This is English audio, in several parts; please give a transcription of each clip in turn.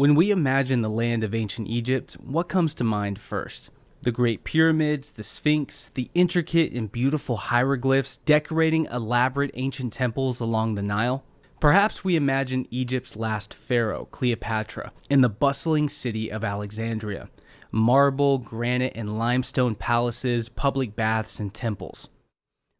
When we imagine the land of ancient Egypt, what comes to mind first? The Great Pyramids, the Sphinx, the intricate and beautiful hieroglyphs decorating elaborate ancient temples along the Nile? Perhaps we imagine Egypt's last pharaoh, Cleopatra, in the bustling city of Alexandria. Marble, granite, and limestone palaces, public baths, and temples.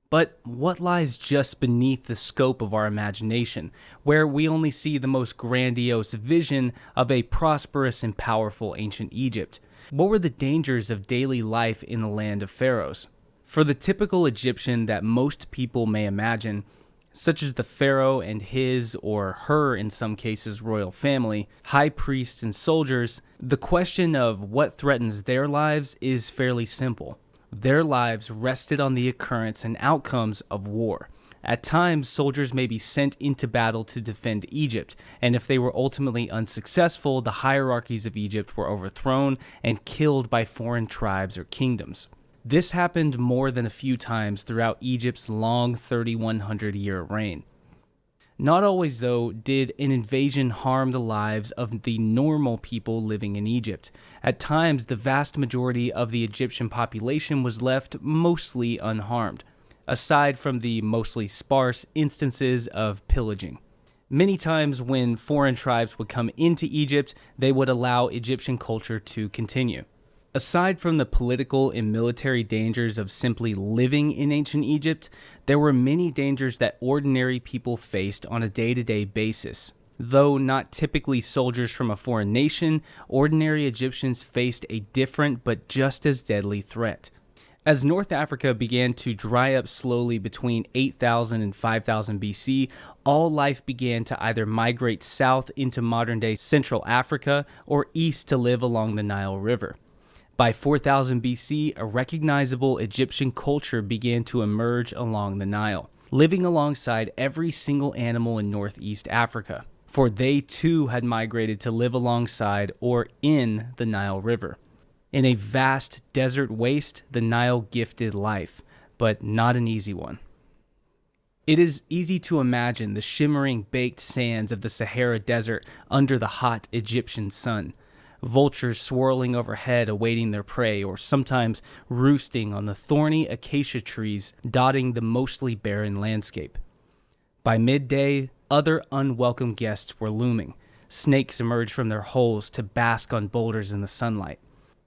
But what lies just beneath the scope of our imagination, where we only see the most grandiose vision of a prosperous and powerful ancient Egypt? What were the dangers of daily life in the land of pharaohs? For the typical Egyptian that most people may imagine, such as the pharaoh and his or her, in some cases, royal family, high priests and soldiers, the question of what threatens their lives is fairly simple. Their lives rested on the occurrence and outcomes of war. At times, soldiers may be sent into battle to defend Egypt, and if they were ultimately unsuccessful, the hierarchies of Egypt were overthrown and killed by foreign tribes or kingdoms. This happened more than a few times throughout Egypt's long 3,100-year reign. Not always, though, did an invasion harm the lives of the normal people living in Egypt. At times, the vast majority of the Egyptian population was left mostly unharmed, aside from the mostly sparse instances of pillaging. Many times when foreign tribes would come into Egypt, they would allow Egyptian culture to continue. Aside from the political and military dangers of simply living in ancient Egypt, there were many dangers that ordinary people faced on a day-to-day basis. Though not typically soldiers from a foreign nation, ordinary Egyptians faced a different but just as deadly threat. As North Africa began to dry up slowly between 8000 and 5000 BC, all life began to either migrate south into modern-day Central Africa or east to live along the Nile River. By 4000 BC, a recognizable Egyptian culture began to emerge along the Nile, living alongside every single animal in northeast Africa, for they too had migrated to live alongside or in the Nile River. In a vast desert waste, the Nile gifted life, but not an easy one. It is easy to imagine the shimmering baked sands of the Sahara Desert under the hot Egyptian sun. Vultures swirling overhead awaiting their prey, or sometimes roosting on the thorny acacia trees dotting the mostly barren landscape. By midday, other unwelcome guests were looming. Snakes emerged from their holes to bask on boulders in the sunlight.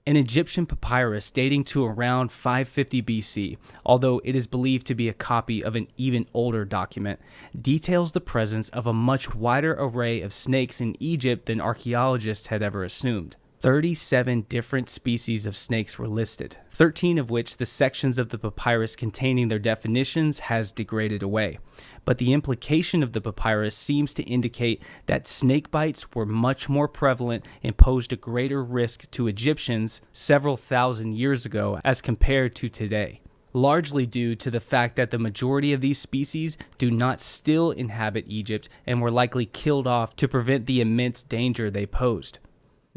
An Egyptian papyrus dating to around 550 BC, although it is believed to be a copy of an even older document, details the presence of a much wider array of snakes in Egypt than archaeologists had ever assumed. 37 different species of snakes were listed, 13 of which the sections of the papyrus containing their definitions has degraded away. But the implication of the papyrus seems to indicate that snake bites were much more prevalent and posed a greater risk to Egyptians several thousand years ago as compared to today, largely due to the fact that the majority of these species do not still inhabit Egypt and were likely killed off to prevent the immense danger they posed.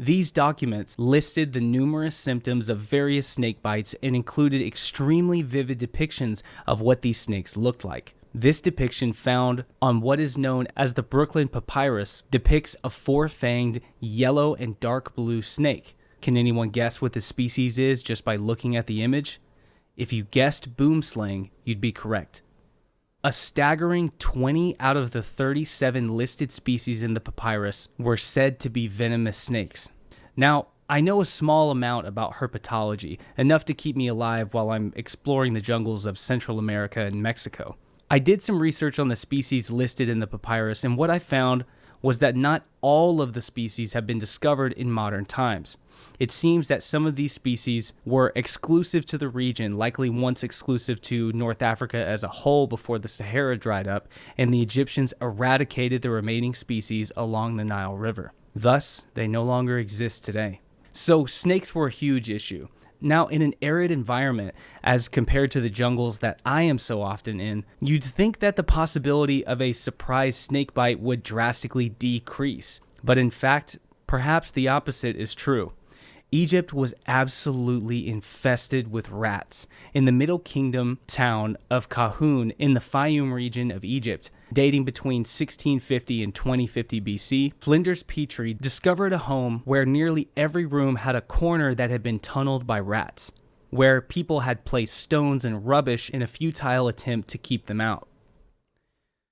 These documents listed the numerous symptoms of various snake bites and included extremely vivid depictions of what these snakes looked like. This depiction, found on what is known as the Brooklyn Papyrus, depicts a four-fanged yellow and dark blue snake. Can anyone guess what the species is just by looking at the image? If you guessed boomslang, you'd be correct. A staggering 20 out of the 37 listed species in the papyrus were said to be venomous snakes. Now, I know a small amount about herpetology, enough to keep me alive while I'm exploring the jungles of Central America and Mexico. I did some research on the species listed in the papyrus, and what I found was that not all of the species have been discovered in modern times. It seems that some of these species were exclusive to the region, likely once exclusive to North Africa as a whole before the Sahara dried up, and the Egyptians eradicated the remaining species along the Nile River. Thus, they no longer exist today. So snakes were a huge issue. Now, in an arid environment, as compared to the jungles that I am so often in, you'd think that the possibility of a surprise snake bite would drastically decrease. But in fact, perhaps the opposite is true. Egypt was absolutely infested with rats. In the Middle Kingdom town of Kahun in the Fayum region of Egypt, dating between 1650 and 2050 BC, Flinders Petrie discovered a home where nearly every room had a corner that had been tunneled by rats, where people had placed stones and rubbish in a futile attempt to keep them out.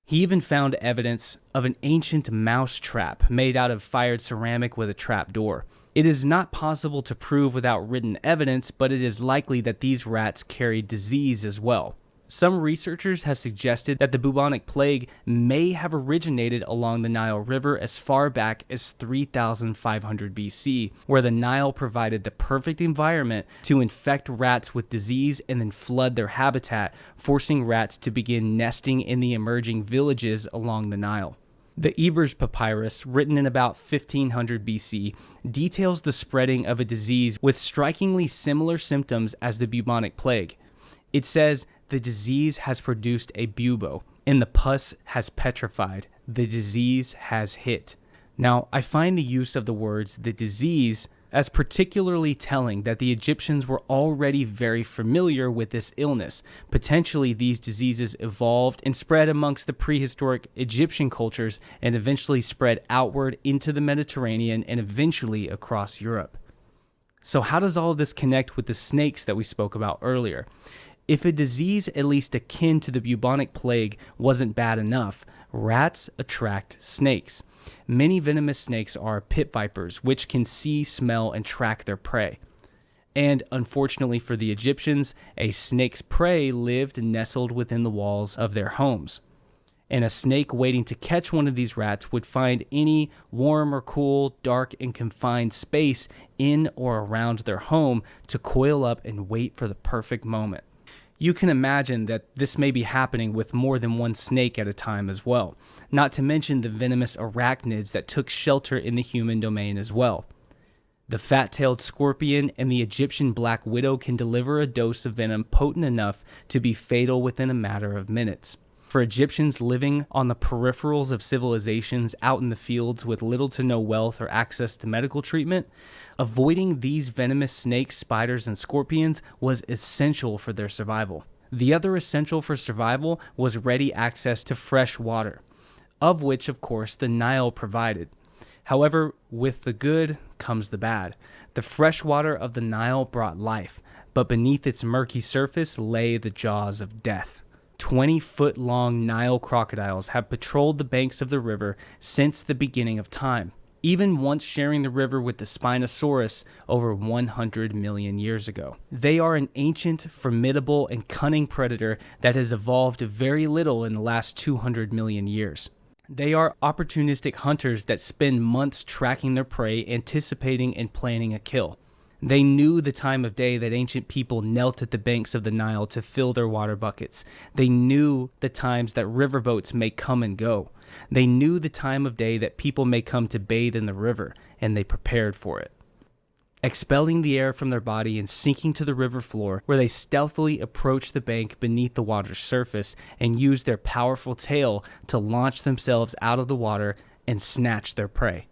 He even found evidence of an ancient mouse trap made out of fired ceramic with a trap door. It is not possible to prove without written evidence, but it is likely that these rats carried disease as well. Some researchers have suggested that the bubonic plague may have originated along the Nile River as far back as 3500 BC, where the Nile provided the perfect environment to infect rats with disease and then flood their habitat, forcing rats to begin nesting in the emerging villages along the Nile. The Ebers Papyrus, written in about 1500 BC, details the spreading of a disease with strikingly similar symptoms as the bubonic plague. It says, "The disease has produced a bubo, and the pus has petrified. The disease has hit." Now, I find the use of the words "the disease" as particularly telling that the Egyptians were already very familiar with this illness. Potentially, these diseases evolved and spread amongst the prehistoric Egyptian cultures and eventually spread outward into the Mediterranean and eventually across Europe. So how does all of this connect with the snakes that we spoke about earlier? If a disease at least akin to the bubonic plague wasn't bad enough, rats attract snakes. Many venomous snakes are pit vipers, which can see, smell, and track their prey. And unfortunately for the Egyptians, a snake's prey lived nestled within the walls of their homes. And a snake waiting to catch one of these rats would find any warm or cool, dark, and confined space in or around their home to coil up and wait for the perfect moment. You can imagine that this may be happening with more than one snake at a time as well, not to mention the venomous arachnids that took shelter in the human domain as well. The fat-tailed scorpion and the Egyptian black widow can deliver a dose of venom potent enough to be fatal within a matter of minutes. For Egyptians living on the peripherals of civilizations out in the fields with little to no wealth or access to medical treatment, avoiding these venomous snakes, spiders, and scorpions was essential for their survival. The other essential for survival was ready access to fresh water, of which, of course, the Nile provided. However, with the good comes the bad. The fresh water of the Nile brought life, but beneath its murky surface lay the jaws of death. 20-foot-long Nile crocodiles have patrolled the banks of the river since the beginning of time, even once sharing the river with the Spinosaurus over 100 million years ago. They are an ancient, formidable, and cunning predator that has evolved very little in the last 200 million years. They are opportunistic hunters that spend months tracking their prey, anticipating and planning a kill. They knew the time of day that ancient people knelt at the banks of the Nile to fill their water buckets. They knew the times that riverboats may come and go. They knew the time of day that people may come to bathe in the river, and they prepared for it. Expelling the air from their body and sinking to the river floor, where they stealthily approach the bank beneath the water's surface and use their powerful tail to launch themselves out of the water and snatch their prey.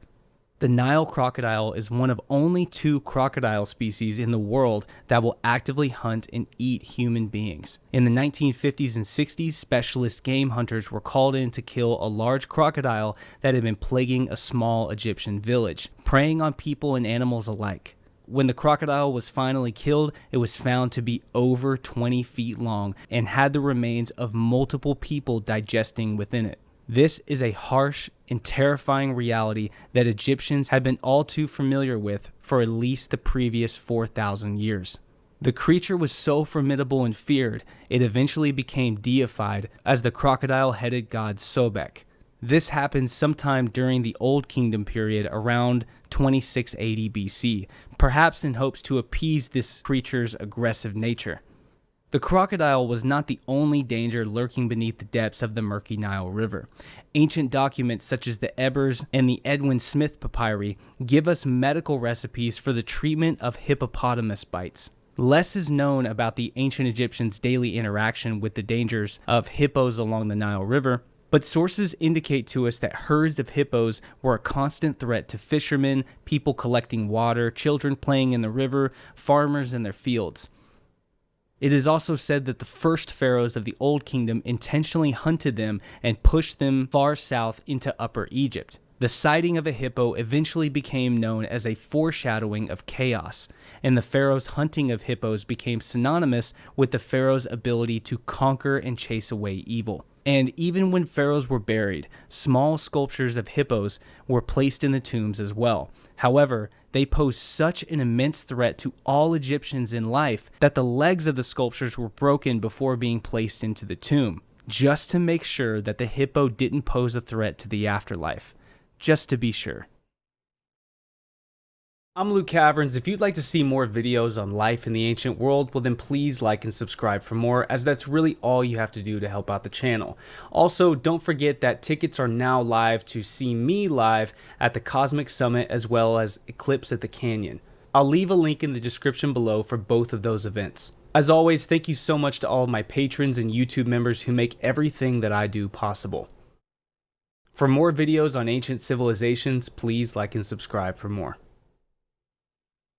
The Nile crocodile is one of only 2 crocodile species in the world that will actively hunt and eat human beings. In the 1950s and 60s, specialist game hunters were called in to kill a large crocodile that had been plaguing a small Egyptian village, preying on people and animals alike. When the crocodile was finally killed, it was found to be over 20 feet long and had the remains of multiple people digesting within it. This is a harsh and terrifying reality that Egyptians had been all too familiar with for at least the previous 4,000 years. The creature was so formidable and feared, it eventually became deified as the crocodile-headed god Sobek. This happened sometime during the Old Kingdom period around 2680 BC, perhaps in hopes to appease this creature's aggressive nature. The crocodile was not the only danger lurking beneath the depths of the murky Nile River. Ancient documents such as the Ebers and the Edwin Smith papyri give us medical recipes for the treatment of hippopotamus bites. Less is known about the ancient Egyptians' daily interaction with the dangers of hippos along the Nile River, But sources indicate to us that herds of hippos were a constant threat to fishermen, people collecting water, children playing in the river, farmers in their fields. It is also said that the first pharaohs of the Old Kingdom intentionally hunted them and pushed them far south into Upper Egypt. The sighting of a hippo eventually became known as a foreshadowing of chaos, and the pharaoh's hunting of hippos became synonymous with the pharaoh's ability to conquer and chase away evil. And even when pharaohs were buried, small sculptures of hippos were placed in the tombs as well. However, they posed such an immense threat to all Egyptians in life that the legs of the sculptures were broken before being placed into the tomb, just to make sure that the hippo didn't pose a threat to the afterlife. Just to be sure. I'm Luke Caverns. If you'd like to see more videos on life in the ancient world, well then please like and subscribe for more, as that's really all you have to do to help out the channel. Also, don't forget that tickets are now live to see me live at the Cosmic Summit as well as Eclipse at the Canyon. I'll leave a link in the description below for both of those events. As always, thank you so much to all of my patrons and YouTube members who make everything that I do possible. For more videos on ancient civilizations, please like and subscribe for more.